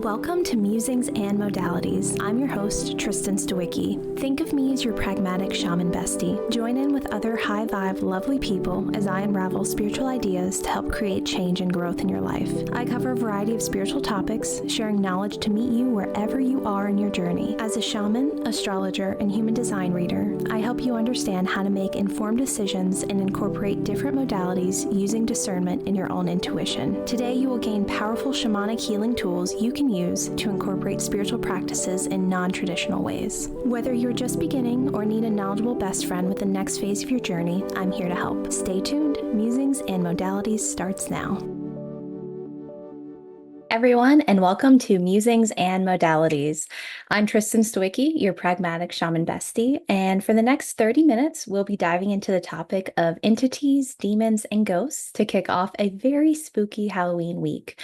Welcome to Musings and Modalities. I'm your host, Tristen Stawicki. Think of me as your pragmatic shaman bestie. Join in with other high-vibe, lovely people as I unravel spiritual ideas to help create change and growth in your life. I cover a variety of spiritual topics, sharing knowledge to meet you wherever you are in your journey. As a shaman, astrologer, and human design reader, I help you understand how to make informed decisions and incorporate different modalities using discernment in your own intuition. Today, you will gain powerful shamanic healing tools you can use to incorporate spiritual practices in non-traditional ways. Whether you're just beginning or need a knowledgeable best friend with the next phase of your journey, I'm here to help. Stay tuned. Musings and Modalities starts now. Everyone, and welcome to Musings and Modalities. I'm Tristen Stawicki, your pragmatic shaman bestie, and for the next 30 minutes, we'll be diving into the topic of entities, demons, and ghosts to kick off a very spooky Halloween week.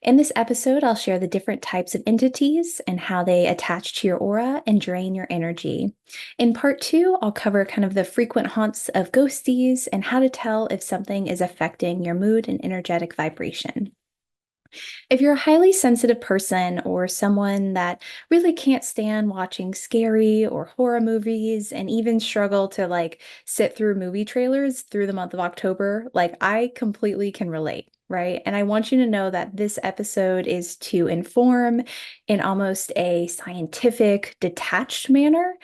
In this episode, I'll share the different types of entities and how they attach to your aura and drain your energy. In part 2, I'll cover kind of the frequent haunts of ghosties and how to tell if something is affecting your mood and energetic vibration. If you're a highly sensitive person or someone that really can't stand watching scary or horror movies and even struggle to sit through movie trailers through the month of October, I completely can relate. Right. And I want you to know that this episode is to inform in almost a scientific, detached manner,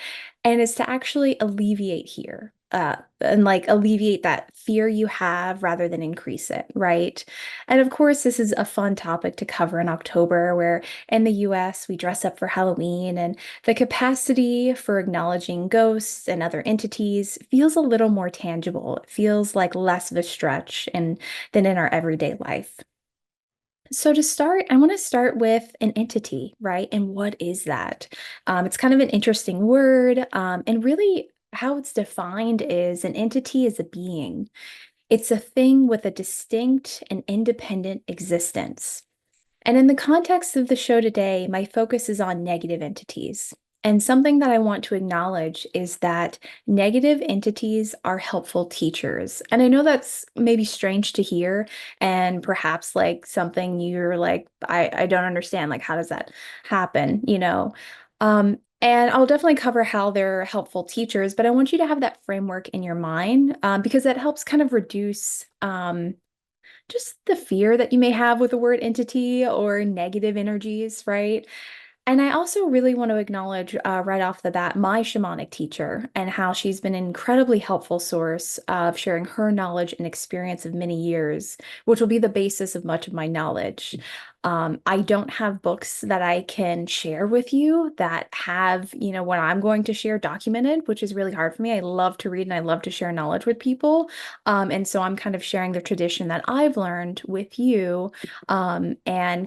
and is to actually alleviate here. And alleviate that fear you have rather than increase it, right? And of course, this is a fun topic to cover in October, where in the US we dress up for Halloween, and the capacity for acknowledging ghosts and other entities feels a little more tangible. It feels like less of a stretch than in our everyday life. So to start, I want to start with an entity, right? And what is that? It's kind of an interesting word, and really how it's defined is an entity is a being. It's a thing with a distinct and independent existence. And in the context of the show today, my focus is on negative entities. And something that I want to acknowledge is that negative entities are helpful teachers. And I know that's maybe strange to hear, and perhaps something you're I don't understand. How does that happen? And I'll definitely cover how they're helpful teachers, but I want you to have that framework in your mind, because that helps kind of reduce just the fear that you may have with the word entity or negative energies, right? And I also really want to acknowledge right off the bat my shamanic teacher and how she's been an incredibly helpful source of sharing her knowledge and experience of many years, which will be the basis of much of my knowledge. I don't have books that I can share with you that have, what I'm going to share documented, which is really hard for me. I love to read and I love to share knowledge with people. And so I'm kind of sharing the tradition that I've learned with you, and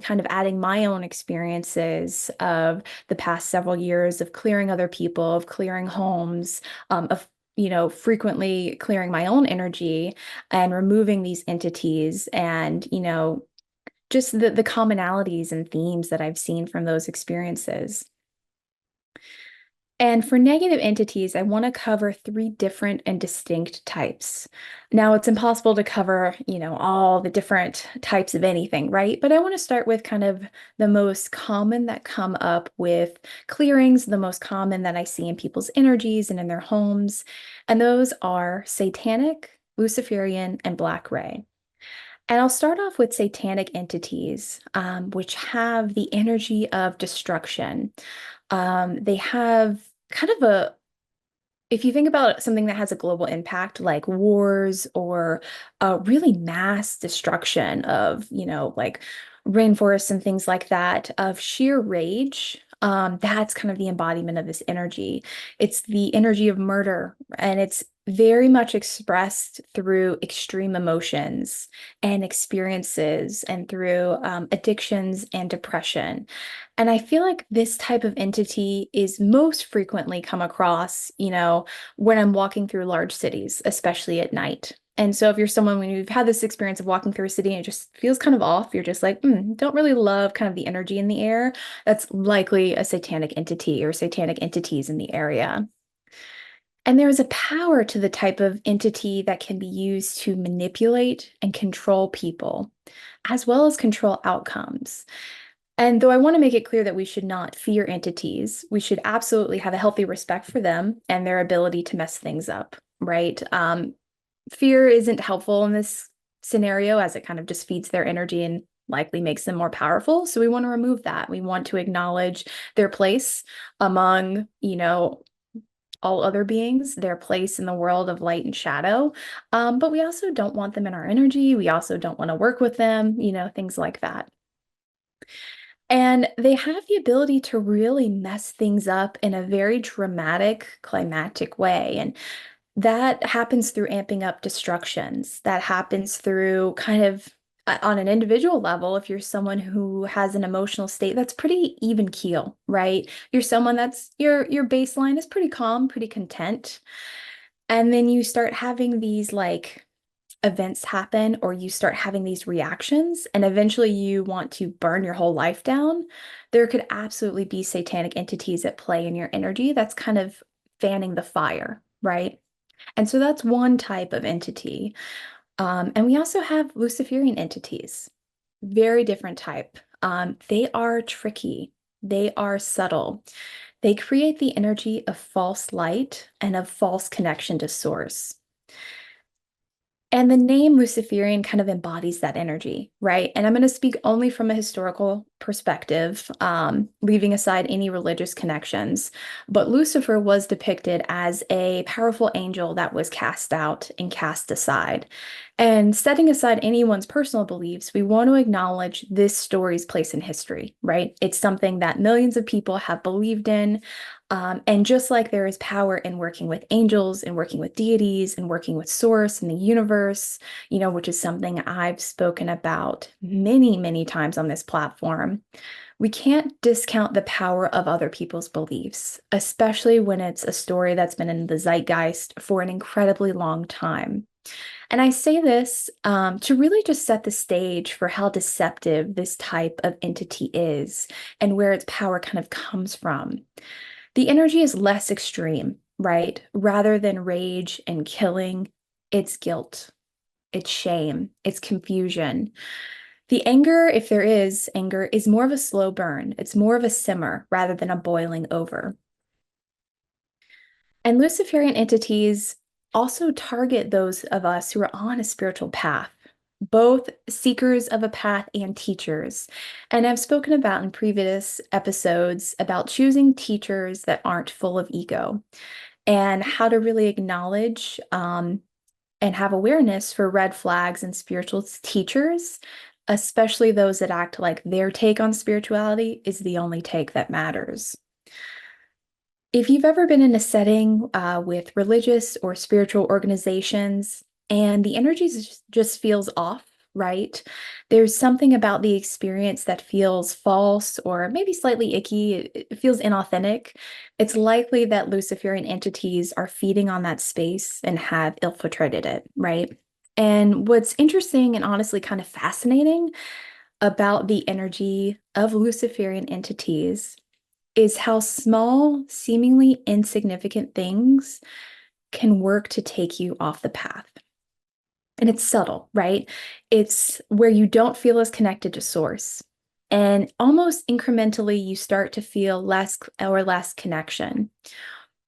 kind of adding my own experiences of the past several years of clearing other people, of clearing homes, of frequently clearing my own energy and removing these entities and, just the commonalities and themes that I've seen from those experiences. And for negative entities, I want to cover 3 different and distinct types. Now, it's impossible to cover, all the different types of anything, right? But I want to start with kind of the most common that come up with clearings, the most common that I see in people's energies and in their homes. And those are satanic, Luciferian, and Black Ray. And I'll start off with satanic entities, which have the energy of destruction. They have kind of if you think about something that has a global impact, like wars or really mass destruction of, rainforests and things like that, of sheer rage. That's kind of the embodiment of this energy. It's the energy of murder, and it's very much expressed through extreme emotions and experiences and through addictions and depression. And I feel like this type of entity is most frequently come across, when I'm walking through large cities, especially at night. And so if you're someone, when you've had this experience of walking through a city and it just feels kind of off, you're just don't really love kind of the energy in the air, that's likely a satanic entity or satanic entities in the area. And there is a power to the type of entity that can be used to manipulate and control people, as well as control outcomes. And though I want to make it clear that we should not fear entities, we should absolutely have a healthy respect for them and their ability to mess things up, right? Fear isn't helpful in this scenario as it kind of just feeds their energy and likely makes them more powerful. So we want to remove that. We want to acknowledge their place among, all other beings, their place in the world of light and shadow. But we also don't want them in our energy. We also don't want to work with them, things like that. And they have the ability to really mess things up in a very dramatic, climactic way. And that happens through amping up destructions. That happens through kind of on an individual level, if you're someone who has an emotional state that's pretty even keel, right? You're someone that's your baseline is pretty calm, pretty content. And then you start having these like events happen or you start having these reactions and eventually you want to burn your whole life down, there could absolutely be satanic entities at play in your energy that's kind of fanning the fire, right? And so that's one type of entity. And we also have Luciferian entities, very different type. They are tricky. They are subtle. They create the energy of false light and of false connection to source. And the name Luciferian kind of embodies that energy, right? And I'm going to speak only from a historical perspective, leaving aside any religious connections. But Lucifer was depicted as a powerful angel that was cast out and cast aside. And setting aside anyone's personal beliefs, we want to acknowledge this story's place in history, right? It's something that millions of people have believed in. And just like there is power in working with angels and working with deities and working with source and the universe, which is something I've spoken about many, many times on this platform, we can't discount the power of other people's beliefs, especially when it's a story that's been in the zeitgeist for an incredibly long time. And I say this to really just set the stage for how deceptive this type of entity is and where its power kind of comes from. The energy is less extreme, right? Rather than rage and killing, it's guilt, it's shame, it's confusion. The anger, if there is anger, is more of a slow burn. It's more of a simmer rather than a boiling over. And Luciferian entities also target those of us who are on a spiritual path, both seekers of a path and teachers. And I've spoken about in previous episodes about choosing teachers that aren't full of ego and how to really acknowledge and have awareness for red flags in spiritual teachers, especially those that act like their take on spirituality is the only take that matters. If you've ever been in a setting with religious or spiritual organizations and the energy just feels off, right? There's something about the experience that feels false or maybe slightly icky. It feels inauthentic. It's likely that Luciferian entities are feeding on that space and have infiltrated it, right? And what's interesting and honestly kind of fascinating about the energy of Luciferian entities is how small, seemingly insignificant things can work to take you off the path. And it's subtle, right? It's where you don't feel as connected to source. And almost incrementally, you start to feel less or less connection,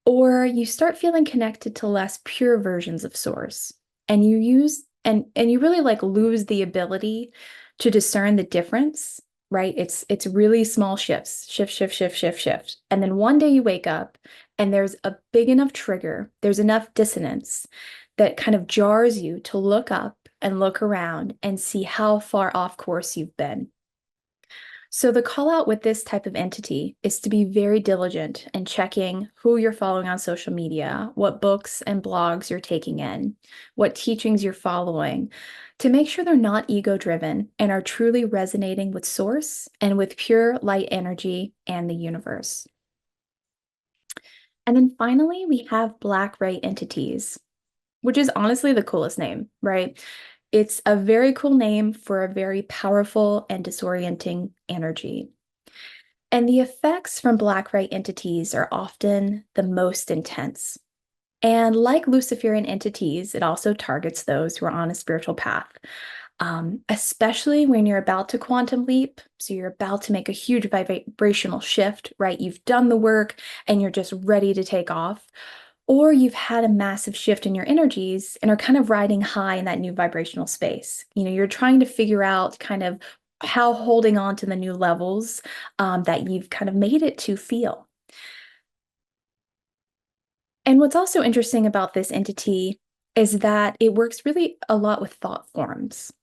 or you start feeling connected to less pure versions of source. And you use and you really like lose the ability to discern the difference, right? It's really small shifts, shift, shift, shift, shift, shift. And then one day you wake up and there's a big enough trigger, there's enough dissonance that kind of jars you to look up and look around and see how far off course you've been. So the call out with this type of entity is to be very diligent in checking who you're following on social media, what books and blogs you're taking in, what teachings you're following, to make sure they're not ego-driven and are truly resonating with source and with pure light energy and the universe. And then finally, we have black ray entities, which is honestly the coolest name, right? It's a very cool name for a very powerful and disorienting energy. And the effects from black ray entities are often the most intense. And like Luciferian entities, it also targets those who are on a spiritual path. especially when you're about to quantum leap. So you're about to make a huge vibrational shift, right? You've done the work and you're just ready to take off. Or you've had a massive shift in your energies and are kind of riding high in that new vibrational space. You're trying to figure out kind of how holding on to the new levels that you've kind of made it to feel. And what's also interesting about this entity is that it works really a lot with thought forms.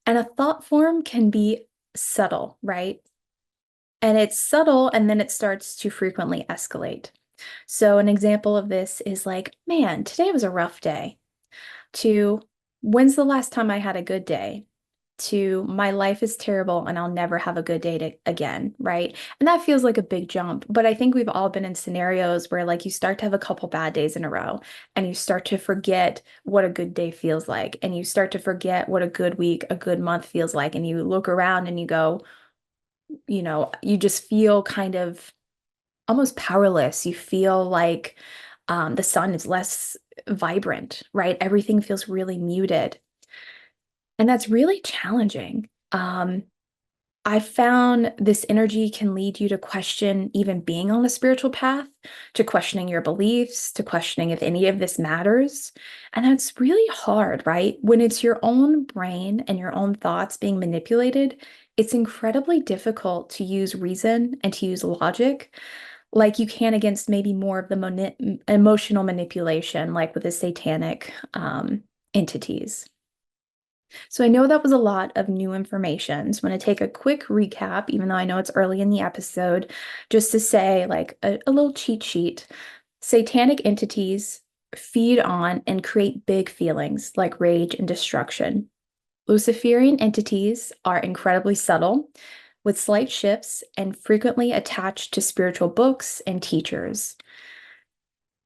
And a thought form can be subtle, right? And it's subtle and then it starts to frequently escalate. So, an example of this is like, man, today was a rough day, to when's the last time I had a good day? To my life is terrible and I'll never have a good day again, right? And that feels like a big jump, but I think we've all been in scenarios where like you start to have a couple bad days in a row and you start to forget what a good day feels like and you start to forget what a good week, a good month feels like, and you look around and you go, you just feel kind of almost powerless. You feel like the sun is less vibrant, right? Everything feels really muted. And that's really challenging. I found this energy can lead you to question even being on a spiritual path, to questioning your beliefs, to questioning if any of this matters. And that's really hard, right? When it's your own brain and your own thoughts being manipulated, it's incredibly difficult to use reason and to use logic like you can against maybe more of the emotional manipulation, like with the satanic entities. So I know that was a lot of new information. So I'm going to take a quick recap, even though I know it's early in the episode, just to say like a little cheat sheet. Satanic entities feed on and create big feelings like rage and destruction. Luciferian entities are incredibly subtle, with slight shifts and frequently attached to spiritual books and teachers.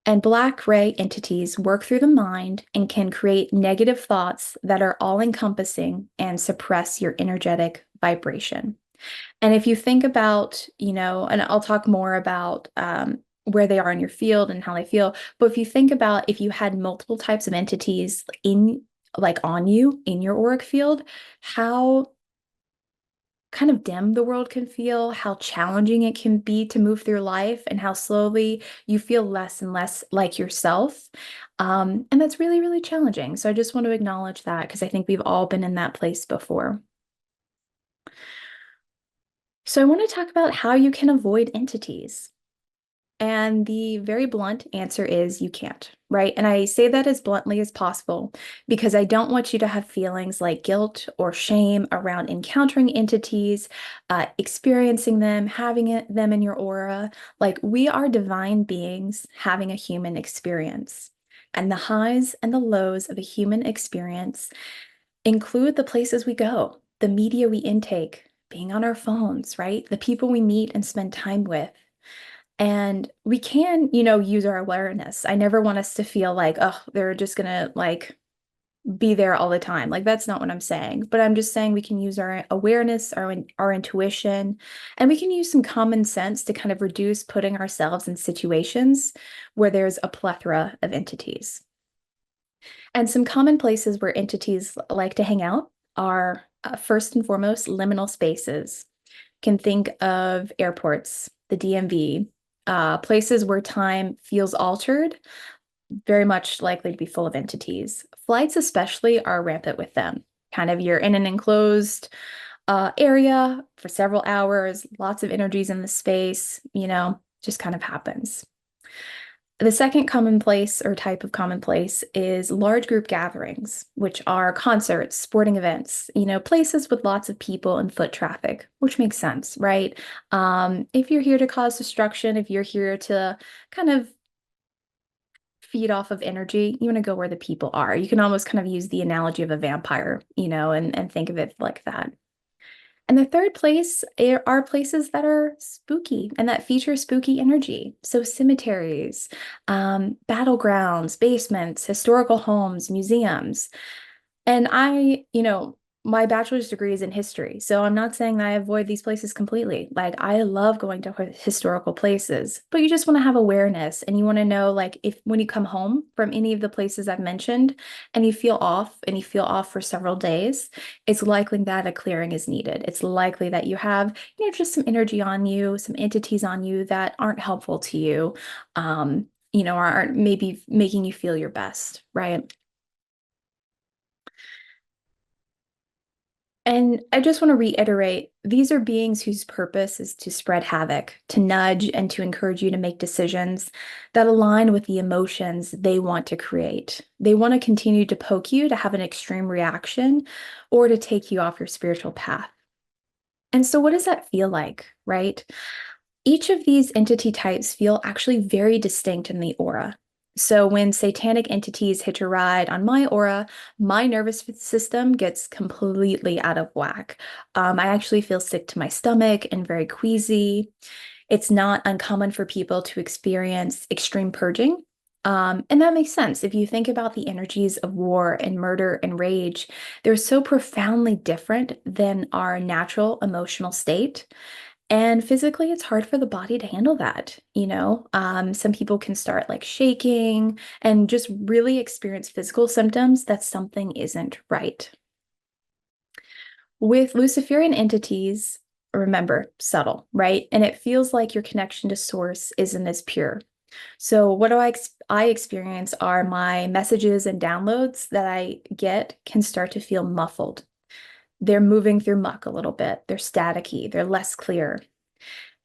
And Black gray entities work through the mind and can create negative thoughts that are all encompassing and suppress your energetic vibration. And if you think about, and I'll talk more about where they are in your field and how they feel, but if you think about if you had multiple types of entities like on you in your auric field, how kind of dim the world can feel, how challenging it can be to move through life, and how slowly you feel less and less like yourself. And that's really, really challenging. So I just want to acknowledge that because I think we've all been in that place before. So I want to talk about how you can avoid entities. And the very blunt answer is you can't, right? And I say that as bluntly as possible because I don't want you to have feelings like guilt or shame around encountering entities, experiencing them, them in your aura. Like we are divine beings having a human experience. And the highs and the lows of a human experience include the places we go, the media we intake, being on our phones, right? The people we meet and spend time with. And we can, use our awareness. I never want us to feel like, oh, they're just gonna like be there all the time. Like that's not what I'm saying. But I'm just saying we can use our awareness, our intuition, and we can use some common sense to kind of reduce putting ourselves in situations where there's a plethora of entities. And some common places where entities like to hang out are first and foremost liminal spaces. Can think of airports, the DMV, places where time feels altered, very much likely to be full of entities. Flights, especially, are rampant with them. Kind of you're in an enclosed area for several hours, lots of energies in the space, just kind of happens. The second commonplace or type of commonplace is large group gatherings, which are concerts, sporting events, places with lots of people and foot traffic, which makes sense, right? If you're here to cause destruction, if you're here to kind of feed off of energy, you want to go where the people are. You can almost kind of use the analogy of a vampire, and think of it like that. And the third place are places that are spooky and that feature spooky energy. So cemeteries, battlegrounds, basements, historical homes, museums. And I, my bachelor's degree is in history, so I'm not saying that I avoid these places completely. Like, I love going to historical places, but you just want to have awareness and you want to know, like, if when you come home from any of the places I've mentioned and you feel off for several days, it's likely that a clearing is needed. It's likely that you have, just some energy on you, some entities on you that aren't helpful to you, aren't maybe making you feel your best, right? And I just want to reiterate, these are beings whose purpose is to spread havoc, to nudge, and to encourage you to make decisions that align with the emotions they want to create. They want to continue to poke you to have an extreme reaction or to take you off your spiritual path. And so, what does that feel like, right? Each of these entity types feel actually very distinct in the aura. So when satanic entities hitch a ride on my aura, my nervous system gets completely out of whack. I actually feel sick to my stomach and very queasy. It's not uncommon for people to experience extreme purging. And that makes sense. If you think about the energies of war and murder and rage, they're so profoundly different than our natural emotional state. And physically, it's hard for the body to handle that, Some people can start like shaking and just really experience physical symptoms that something isn't right. With Luciferian entities, remember, subtle, right? And it feels like your connection to source isn't as pure. So what do I experience are my messages and downloads that I get can start to feel muffled. They're moving through muck a little bit. They're staticky. They're less clear.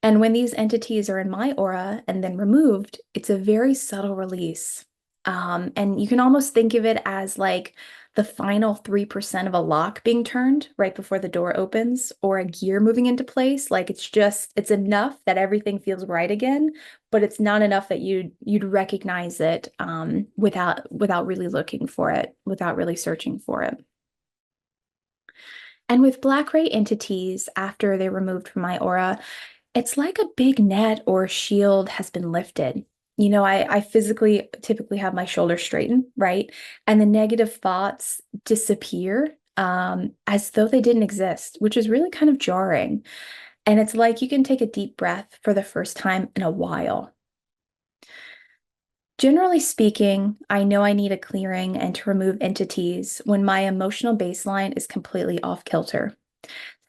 And when these entities are in my aura and then removed, it's a very subtle release. And you can almost think of it as like the final 3% of a lock being turned right before the door opens, or a gear moving into place. Like it's enough that everything feels right again, but it's not enough that you'd recognize it without really looking for it, without really searching for it. And with black ray entities, after they're removed from my aura, it's like a big net or shield has been lifted. I physically typically have my shoulders straightened, right? And the negative thoughts disappear as though they didn't exist, which is really kind of jarring. And it's like you can take a deep breath for the first time in a while. Generally speaking, I know I need a clearing and to remove entities when my emotional baseline is completely off kilter.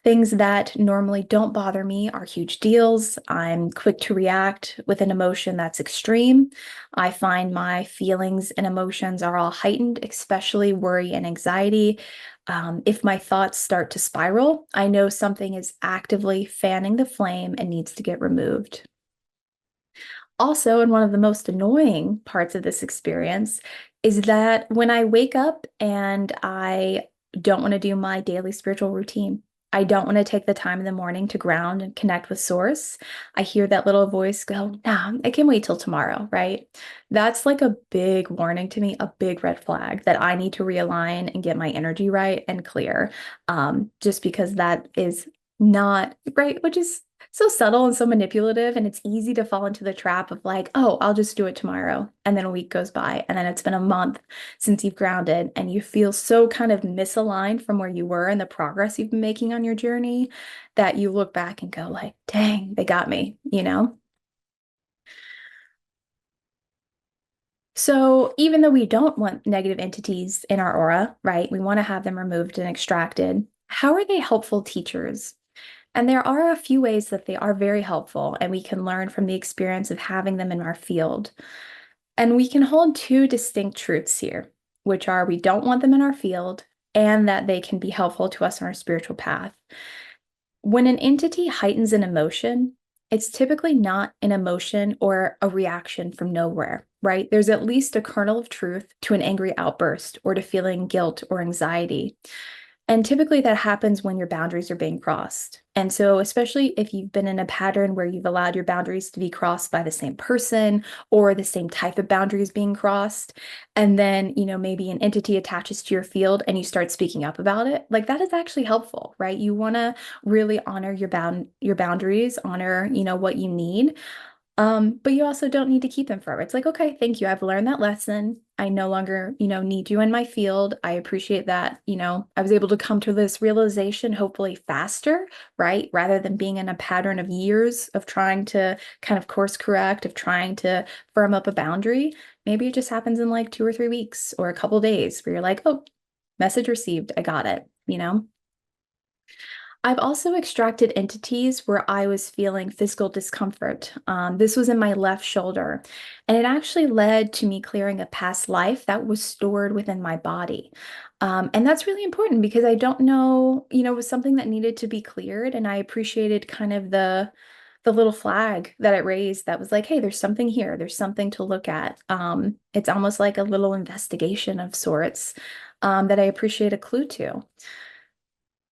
Things that normally don't bother me are huge deals. I'm quick to react with an emotion that's extreme. I find my feelings and emotions are all heightened, especially worry and anxiety. If my thoughts start to spiral, I know something is actively fanning the flame and needs to get removed. Also, and one of the most annoying parts of this experience is that when I wake up and I don't want to do my daily spiritual routine, I don't want to take the time in the morning to ground and connect with source. I hear that little voice go, nah, I can wait till tomorrow, right? That's like a big warning to me, a big red flag that I need to realign and get my energy right and clear. Just because that is not right, which is so subtle and so manipulative, and it's easy to fall into the trap of like, oh, I'll just do it tomorrow. And then a week goes by, and then it's been a month since you've grounded, and you feel so kind of misaligned from where you were and the progress you've been making on your journey that you look back and go like, dang, they got me. So even though we don't want negative entities in our aura, right? We want to have them removed and extracted. How are they helpful teachers? And there are a few ways that they are very helpful, and we can learn from the experience of having them in our field. And we can hold two distinct truths here, which are we don't want them in our field and that they can be helpful to us on our spiritual path. When an entity heightens an emotion, it's typically not an emotion or a reaction from nowhere, right? There's at least a kernel of truth to an angry outburst or to feeling guilt or anxiety. And typically that happens when your boundaries are being crossed. And so, especially if you've been in a pattern where you've allowed your boundaries to be crossed by the same person or the same type of boundaries being crossed, and then, maybe an entity attaches to your field and you start speaking up about it, like that is actually helpful, right? You want to really honor your boundaries, honor, what you need. But you also don't need to keep them forever. It's like, okay, thank you. I've learned that lesson. I no longer, need you in my field. I appreciate that, I was able to come to this realization hopefully faster, right? Rather than being in a pattern of years of trying to kind of course correct, of trying to firm up a boundary. Maybe it just happens in like 2 or 3 weeks or a couple days where you're like, oh, message received. I got it. I've also extracted entities where I was feeling physical discomfort. This was in my left shoulder, and it actually led to me clearing a past life that was stored within my body. And that's really important because I don't know, it was something that needed to be cleared, and I appreciated kind of the little flag that it raised that was like, hey, there's something here, there's something to look at. It's almost like a little investigation of sorts that I appreciate a clue to.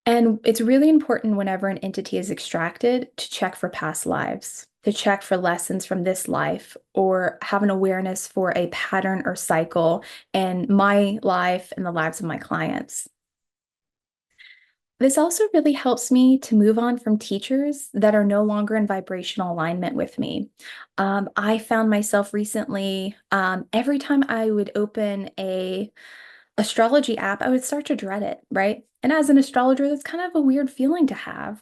And it's really important whenever an entity is extracted to check for past lives, to check for lessons from this life, or have an awareness for a pattern or cycle in my life and the lives of my clients. This also really helps me to move on from teachers that are no longer in vibrational alignment with me. I found myself recently, every time I would open a astrology app, I would start to dread it, right? And as an astrologer, that's kind of a weird feeling to have.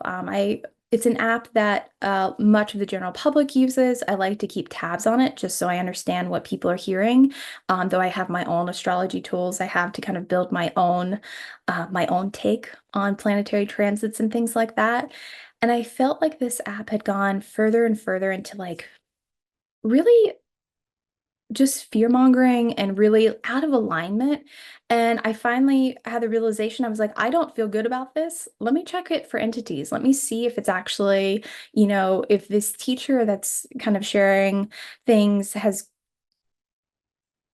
It's an app that much of the general public uses. I like to keep tabs on it just so I understand what people are hearing. Though I have my own astrology tools, I have to kind of build my own take on planetary transits and things like that. And I felt like this app had gone further and further into like really just fear mongering and really out of alignment. And I finally had the realization I was like, I don't feel good about this. Let me check it for entities. Let me see if it's actually, if this teacher that's kind of sharing things has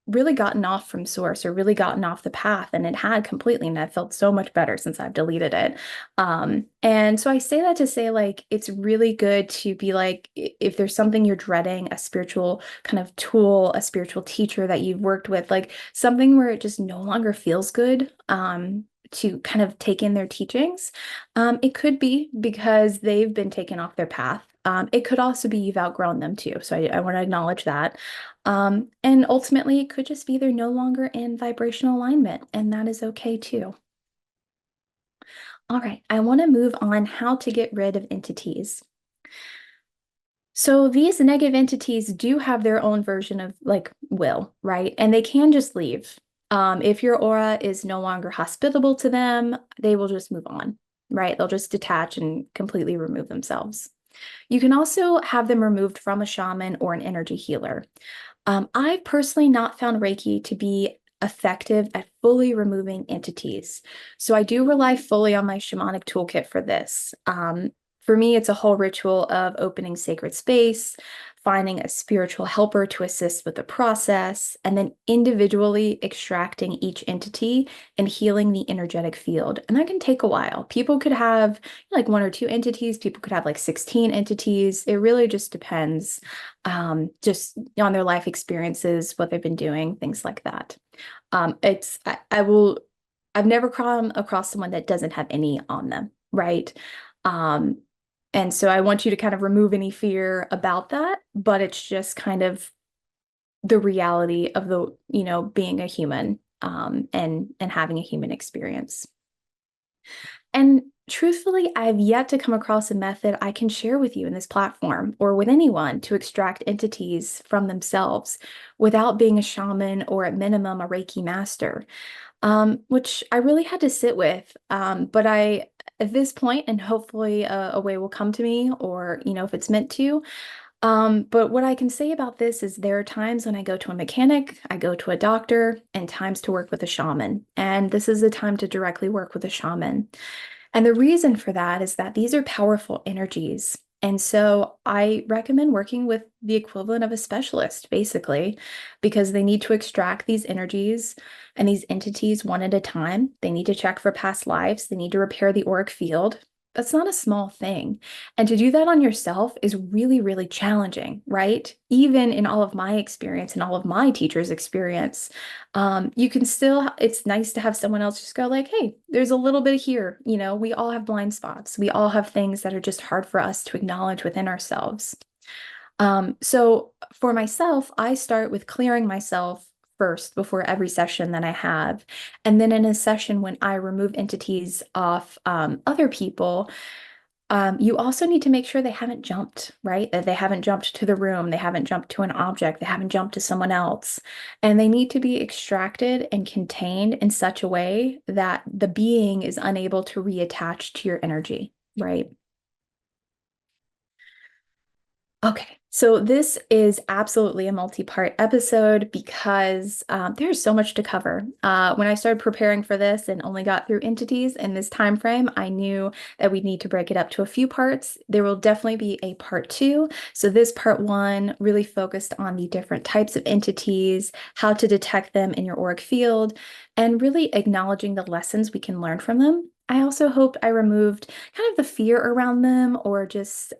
really gotten off from source or really gotten off the path, and it had completely, and I felt so much better since I've deleted it. And so I say that to say like it's really good to be like if there's something you're dreading, a spiritual kind of tool, a spiritual teacher that you've worked with, like something where it just no longer feels good, to kind of take in their teachings. It could be because they've been taken off their path. It could also be you've outgrown them too. So I want to acknowledge that. And ultimately, it could just be they're no longer in vibrational alignment, and that is okay too. All right, I want to move on how to get rid of entities. So these negative entities do have their own version of like will, right? And they can just leave. If your aura is no longer hospitable to them, they will just move on, right? They'll just detach and completely remove themselves. You can also have them removed from a shaman or an energy healer. I've personally not found Reiki to be effective at fully removing entities. So I do rely fully on my shamanic toolkit for this. For me, it's a whole ritual of opening sacred space, finding a spiritual helper to assist with the process, and then individually extracting each entity and healing the energetic field. And that can take a while. People could have like one or two entities, people could have like 16 entities. It really just depends, just on their life experiences, what they've been doing, things like that. I've never come across someone that doesn't have any on them, right? Um, and so I want you to kind of remove any fear about that, but it's just kind of the reality of being a human, and having a human experience. And truthfully, I've yet to come across a method I can share with you in this platform or with anyone to extract entities from themselves without being a shaman or at minimum a Reiki master, which I really had to sit with. But at this point, and hopefully a way will come to me, or, if it's meant to. But what I can say about this is there are times when I go to a mechanic, I go to a doctor, and times to work with a shaman. And this is a time to directly work with a shaman. And the reason for that is that these are powerful energies. And so I recommend working with the equivalent of a specialist, basically, because they need to extract these energies and these entities one at a time. They need to check for past lives. They need to repair the auric field. That's not a small thing. And to do that on yourself is really, really challenging, right? Even in all of my experience and all of my teachers' experience, you can still, it's nice to have someone else just go like, hey, there's a little bit here. We all have blind spots. We all have things that are just hard for us to acknowledge within ourselves. So for myself, I start with clearing myself first before every session that I have. And then in a session when I remove entities off other people, you also need to make sure they haven't jumped, right? That they haven't jumped to the room, they haven't jumped to an object, they haven't jumped to someone else. And they need to be extracted and contained in such a way that the being is unable to reattach to your energy, right? Okay, so this is absolutely a multi-part episode because there's so much to cover. When I started preparing for this and only got through entities in this time frame, I knew that we'd need to break it up to a few parts. There will definitely be a part two. So this part one really focused on the different types of entities, how to detect them in your auric field, and really acknowledging the lessons we can learn from them. I also hope I removed kind of the fear around them or just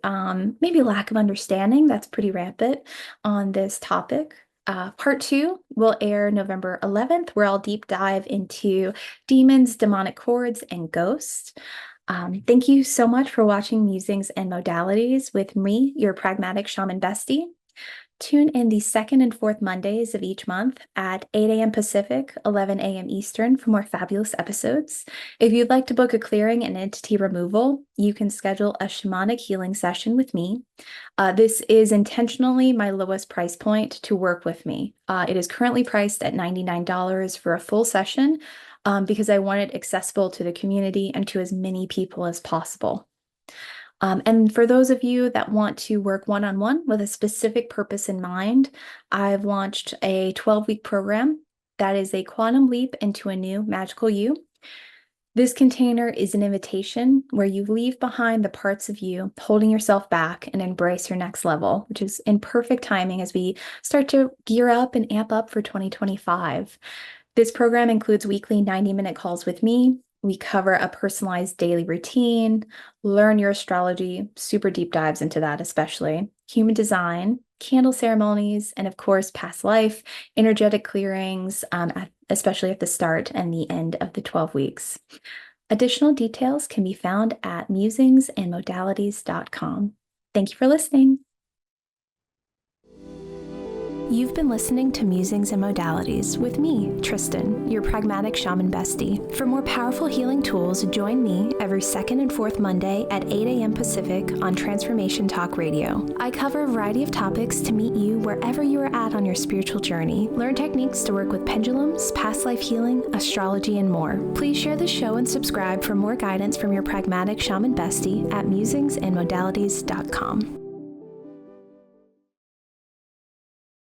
maybe lack of understanding that's pretty rampant on this topic. Part two will air November 11th, where I'll deep dive into demons, demonic cords, and ghosts. Thank you so much for watching Musings and Modalities with me, your pragmatic shaman bestie. Tune in the second and fourth Mondays of each month at 8 a.m. Pacific, 11 a.m. Eastern for more fabulous episodes. If you'd like to book a clearing and entity removal, you can schedule a shamanic healing session with me. This is intentionally my lowest price point to work with me. It is currently priced at $99 for a full session because I want it accessible to the community and to as many people as possible. And for those of you that want to work one-on-one with a specific purpose in mind, I've launched a 12-week program that is a quantum leap into a new magical you. This container is an invitation where you leave behind the parts of you holding yourself back and embrace your next level, which is in perfect timing as we start to gear up and amp up for 2025. This program includes weekly 90-minute calls with me. We cover a personalized daily routine, learn your astrology, super deep dives into that especially, human design, candle ceremonies, and of course, past life, energetic clearings, especially at the start and the end of the 12 weeks. Additional details can be found at musingsandmodalities.com. Thank you for listening. You've been listening to Musings and Modalities with me, Tristen, your pragmatic shaman bestie. For more powerful healing tools, join me every second and fourth Monday at 8 a.m. Pacific on Transformation Talk Radio. I cover a variety of topics to meet you wherever you are at on your spiritual journey. Learn techniques to work with pendulums, past life healing, astrology, and more. Please share the show and subscribe for more guidance from your pragmatic shaman bestie at musingsandmodalities.com.